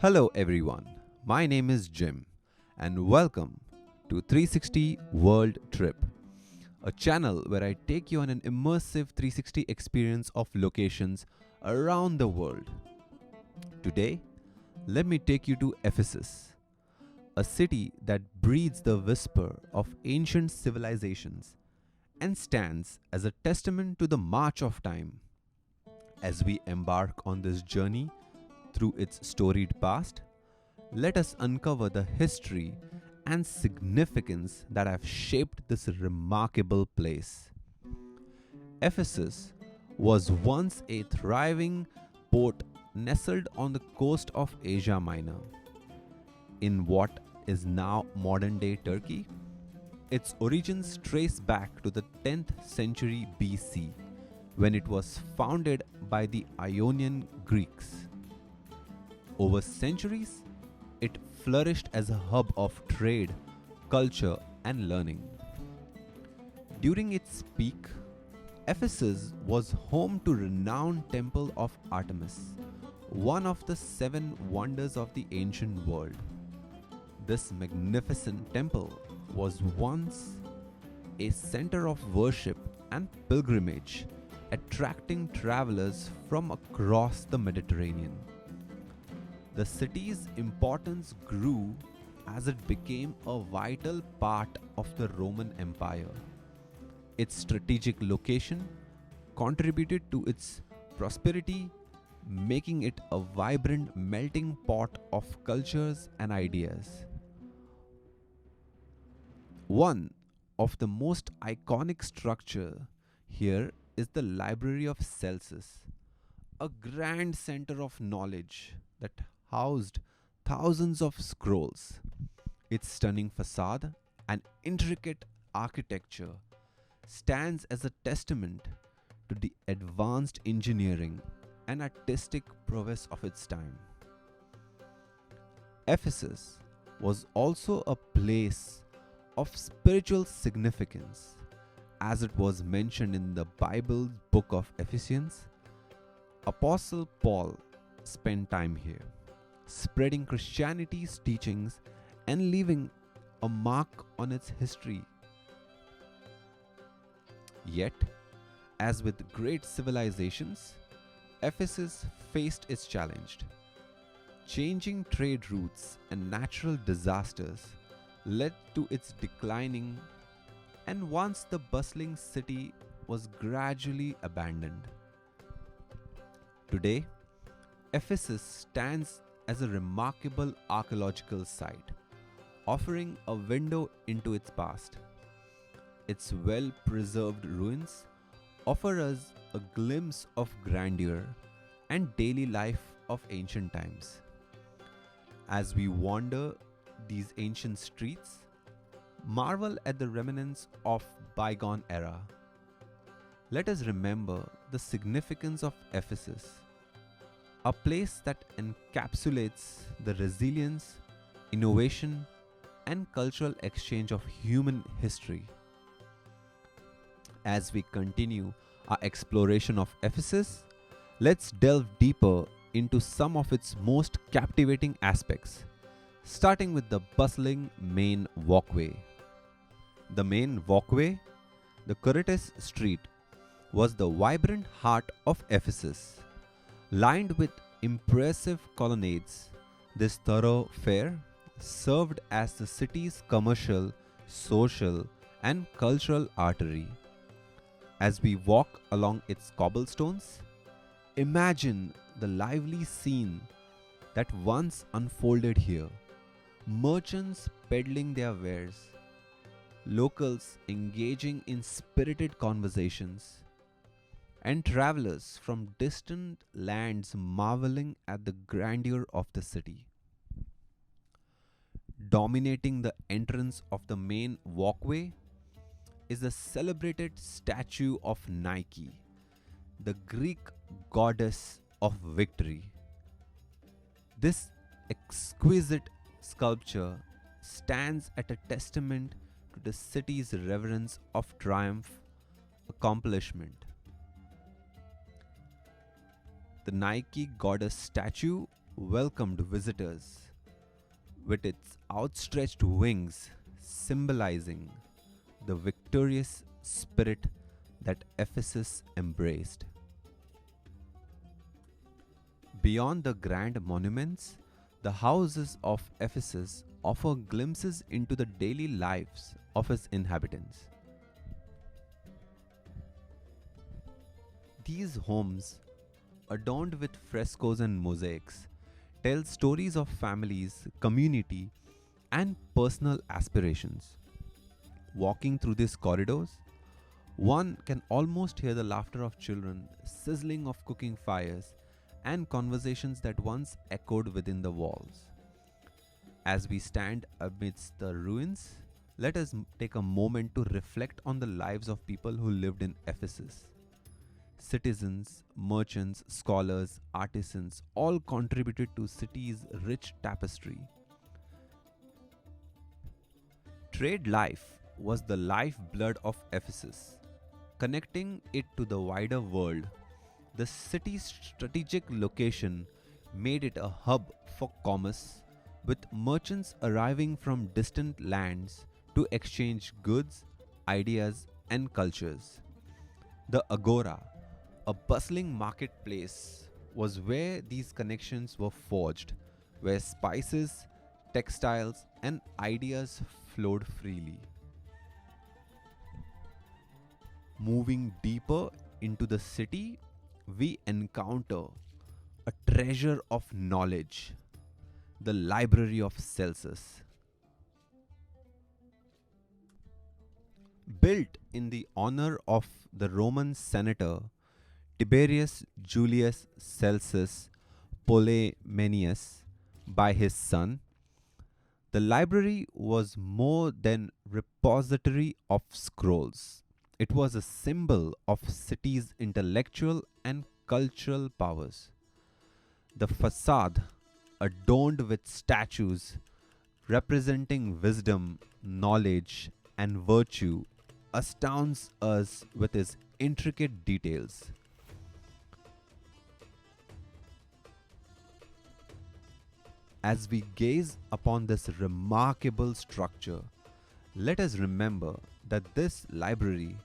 Hello everyone, my name is Jim and welcome to 360 World Trip, a channel where I take you on an immersive 360 experience of locations around the world. Today, let me take you to Ephesus, a city that breathes the whisper of ancient civilizations and stands as a testament to the march of time. As we embark on this journey through its storied past, let us uncover the history and significance that have shaped this remarkable place. Ephesus was once a thriving port nestled on the coast of Asia Minor. In what is now modern day Turkey, its origins trace back to the 10th century BC when it was founded by the Ionian Greeks. Over centuries, it flourished as a hub of trade, culture, and learning. During its peak, Ephesus was home to renowned temple of Artemis, one of the seven wonders of the ancient world. This magnificent temple was once a center of worship and pilgrimage, attracting travelers from across the Mediterranean. The city's importance grew as it became a vital part of the Roman Empire. Its strategic location contributed to its prosperity, making it a vibrant melting pot of cultures and ideas. One of the most iconic structure here is the Library of Celsus, a grand center of knowledge that housed thousands of scrolls. Its stunning facade and intricate architecture stands as a testament to the advanced engineering and artistic prowess of its time. Ephesus was also a place of spiritual significance, as it was mentioned in the Bible's book of Ephesians. Apostle Paul spent time here, spreading Christianity's teachings and leaving a mark on its history. Yet, as with great civilizations, Ephesus faced its challenge. Changing trade routes and natural disasters led to its declining, and once the bustling city was gradually abandoned. Today, Ephesus stands as a remarkable archaeological site, offering a window into its past. Its well preserved ruins offer us a glimpse of grandeur and daily life of ancient times. As we wander these ancient streets, marvel at the remnants of bygone era. Let us remember the significance of Ephesus, a place that encapsulates the resilience, innovation, and cultural exchange of human history. As we continue our exploration of Ephesus, let's delve deeper into some of its most captivating aspects, starting with the bustling main walkway. The main walkway, the Corites Street, was the vibrant heart of Ephesus. Lined with impressive colonnades, this thoroughfare served as the city's commercial, social, and cultural artery. As we walk along its cobblestones, imagine the lively scene that once unfolded here. Merchants peddling their wares, locals engaging in spirited conversations, and travelers from distant lands marveling at the grandeur of the city. Dominating the entrance of the main walkway is the celebrated statue of Nike, the Greek goddess of victory. This exquisite sculpture stands at a testament to the city's reverence of triumph accomplishment. The Nike goddess statue welcomed visitors with its outstretched wings, symbolizing the victorious spirit that Ephesus embraced. Beyond the grand monuments, the houses of Ephesus offer glimpses into the daily lives of its inhabitants. These homes, adorned with frescoes and mosaics, tell stories of families, community, and personal aspirations. Walking through these corridors, one can almost hear the laughter of children, sizzling of cooking fires, and conversations that once echoed within the walls. As we stand amidst the ruins, let us take a moment to reflect on the lives of people who lived in Ephesus. Citizens, merchants, scholars, artisans all contributed to city's rich tapestry. Trade life was the lifeblood of Ephesus, connecting it to the wider world. The city's strategic location made it a hub for commerce, with merchants arriving from distant lands to exchange goods, ideas, and cultures. The Agora, a bustling marketplace, was where these connections were forged, where spices, textiles, and ideas flowed freely. Moving deeper into the city, we encounter a treasure of knowledge, the Library of Celsus. Built in the honor of the Roman senator Tiberius Julius Celsus Polemenius by his son, the library was more than repository of scrolls. It was a symbol of city's intellectual and cultural powers. The facade, adorned with statues representing wisdom, knowledge, and virtue, astounds us with its intricate details. As we gaze upon this remarkable structure, let us remember that this library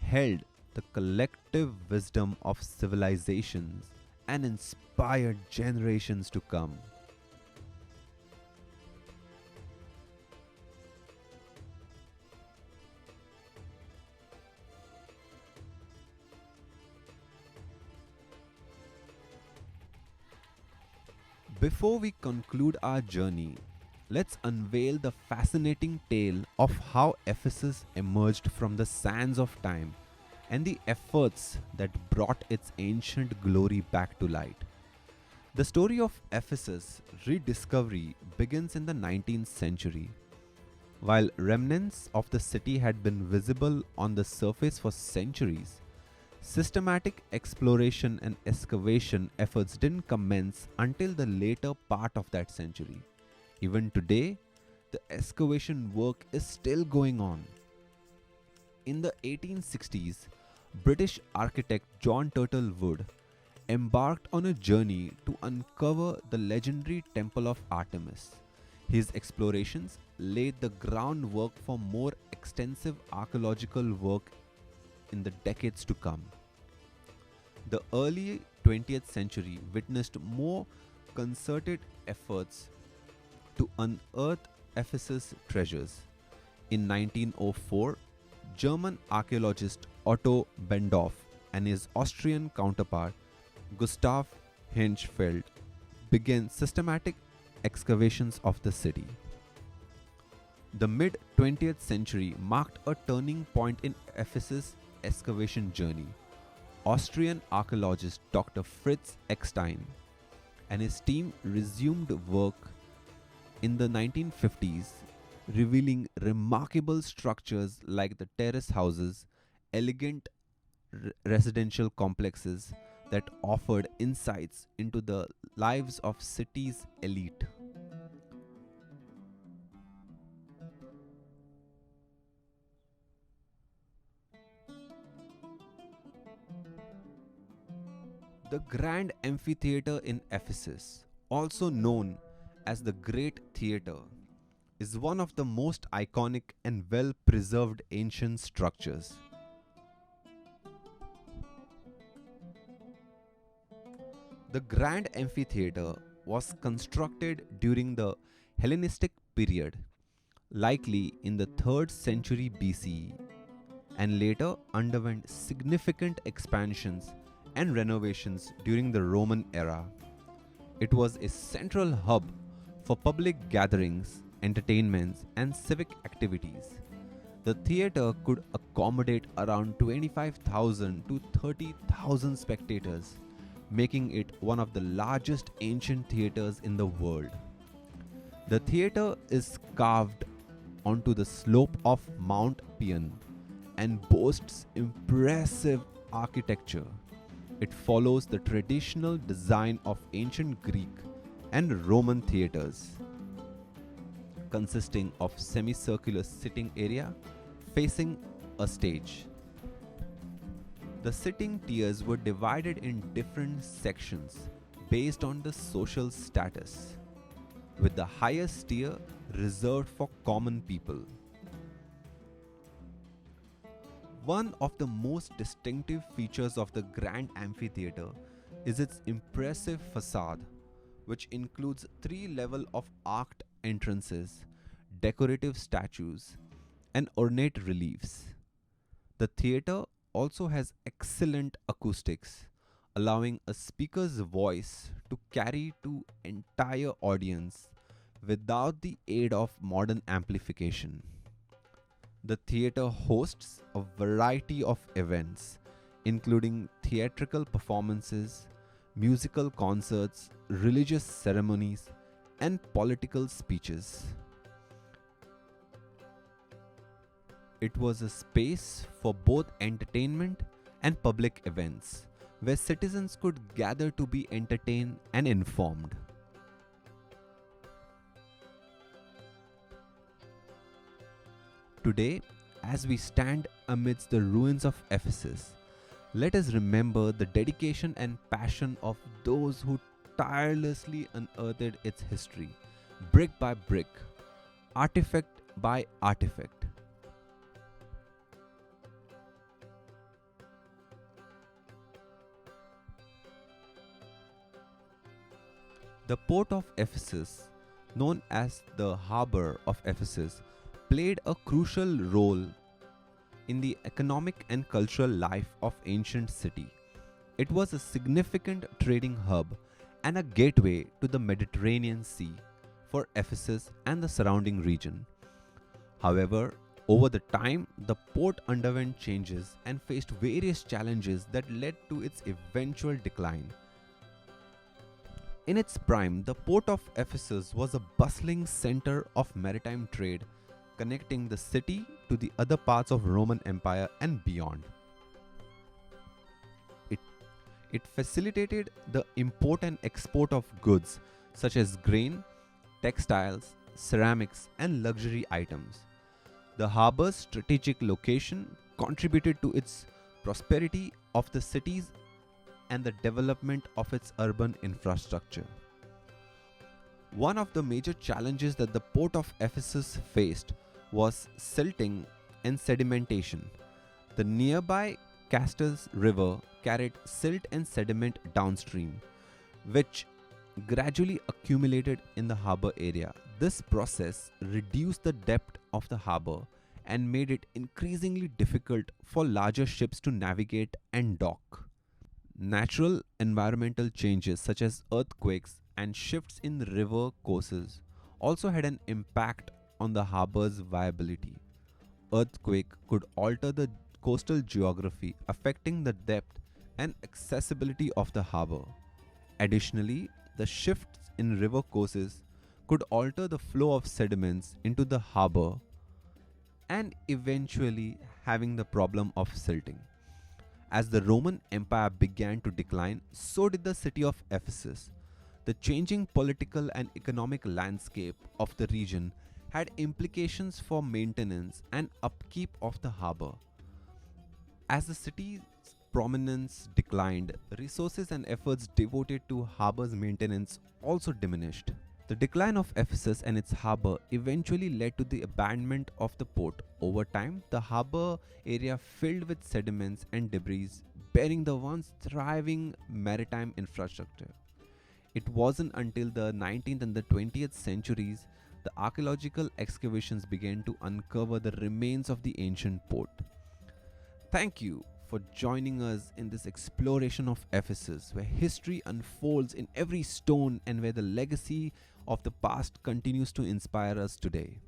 held the collective wisdom of civilizations and inspired generations to come. Before we conclude our journey, let's unveil the fascinating tale of how Ephesus emerged from the sands of time and the efforts that brought its ancient glory back to light. The story of Ephesus' rediscovery begins in the 19th century. While remnants of the city had been visible on the surface for centuries, systematic exploration and excavation efforts didn't commence until the later part of that century. Even today, the excavation work is still going on. In the 1860s, British architect John Turtle Wood embarked on a journey to uncover the legendary Temple of Artemis. His explorations laid the groundwork for more extensive archaeological work in the decades to come. The early 20th century witnessed more concerted efforts to unearth Ephesus' treasures. In 1904, German archaeologist Otto Bendorf and his Austrian counterpart Gustav Hirschfeld began systematic excavations of the city. The mid 20th century marked a turning point in Ephesus' excavation journey. Austrian archaeologist Dr. Fritz Eckstein and his team resumed work in the 1950s, revealing remarkable structures like the terrace houses, elegant residential complexes that offered insights into the lives of city's elite. The grand amphitheater in Ephesus, also known as the Great Theatre, is one of the most iconic and well preserved ancient structures. The Grand Amphitheatre was constructed during the Hellenistic period, likely in the 3rd century BCE, and later underwent significant expansions and renovations during the Roman era. It was a central hub for public gatherings, entertainments, and civic activities. The theatre could accommodate around 25,000 to 30,000 spectators, making it one of the largest ancient theatres in the world. The theatre is carved onto the slope of Mount Pion and boasts impressive architecture. It follows the traditional design of ancient Greek and Roman theatres, consisting of semicircular sitting area facing a stage. The sitting tiers were divided in different sections based on the social status, with the highest tier reserved for common people. One of the most distinctive features of the Grand Amphitheatre is its impressive facade, which includes 3 levels of arched entrances, decorative statues, and ornate reliefs. The theatre also has excellent acoustics, allowing a speaker's voice to carry to entire audience without the aid of modern amplification. The theatre hosts a variety of events, including theatrical performances, musical concerts, religious ceremonies, and political speeches. It was a space for both entertainment and public events, where citizens could gather to be entertained and informed. Today, as we stand amidst the ruins of Ephesus, let us remember the dedication and passion of those who tirelessly unearthed its history, brick by brick, artifact by artifact. The port of Ephesus, known as the Harbour of Ephesus, played a crucial role in the economic and cultural life of ancient city. It was a significant trading hub and a gateway to the Mediterranean Sea for Ephesus and the surrounding region. However, over the time, the port underwent changes and faced various challenges that led to its eventual decline. In its prime, the port of Ephesus was a bustling center of maritime trade, connecting the city to the other parts of Roman Empire and beyond. It, it facilitated the import and export of goods such as grain, textiles, ceramics, and luxury items. The harbor's strategic location contributed to its prosperity of the cities and the development of its urban infrastructure. One of the major challenges that the port of Ephesus faced was silting and sedimentation. The nearby Castus River carried silt and sediment downstream, which gradually accumulated in the harbor area. This process reduced the depth of the harbor and made it increasingly difficult for larger ships to navigate and dock. Natural environmental changes such as earthquakes and shifts in river courses also had an impact on the harbor's viability. Earthquake could alter the coastal geography, affecting the depth and accessibility of the harbor. Additionally, the shifts in river courses could alter the flow of sediments into the harbor and eventually having the problem of silting. As the Roman Empire began to decline, so did the city of Ephesus. The changing political and economic landscape of the region had implications for maintenance and upkeep of the harbor. As the city's prominence declined, resources and efforts devoted to harbor's maintenance also diminished. The decline of Ephesus and its harbor eventually led to the abandonment of the port. Over time, the harbor area filled with sediments and debris, burying the once thriving maritime infrastructure. It wasn't until the 19th and the 20th centuries the archaeological excavations began to uncover the remains of the ancient port. Thank you for joining us in this exploration of Ephesus, where history unfolds in every stone and where the legacy of the past continues to inspire us today.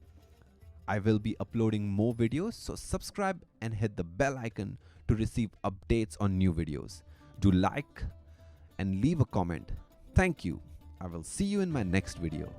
I will be uploading more videos, so subscribe and hit the bell icon to receive updates on new videos. Do like and leave a comment. Thank you. I will see you in my next video.